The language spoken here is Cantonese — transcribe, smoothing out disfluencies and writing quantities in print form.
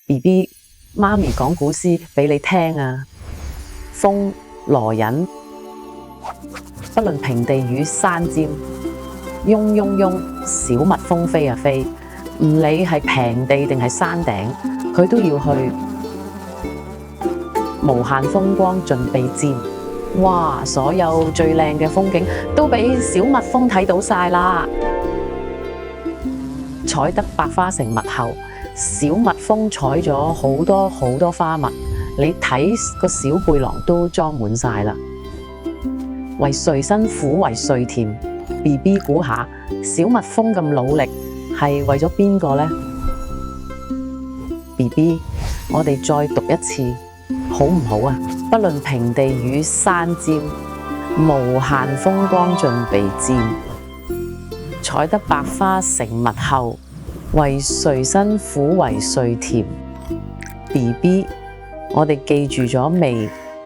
BB， 媽咪講古詩俾你聽啊。風羅隱，不論平地與山尖，嗡嗡嗡，小蜜蜂飛啊飛，唔理係平地定係山頂，佢都要去。無限風光盡臂尖，哇！所有最靚嘅風景都俾小蜜蜂睇到晒啦。採得百花成蜜後，小蜜蜂採咗好多好多花蜜，你睇個小背囊都裝滿晒啦。為誰辛苦為誰甜 ？BB 估下，小蜜蜂咁努力係為咗邊個呢？ BB， 我哋再讀一次，好唔好啊？不論平地與山尖，無限風光盡臂尖。採得百花成蜜後，為誰辛苦為誰甜 ？BB， 我哋記住咗未？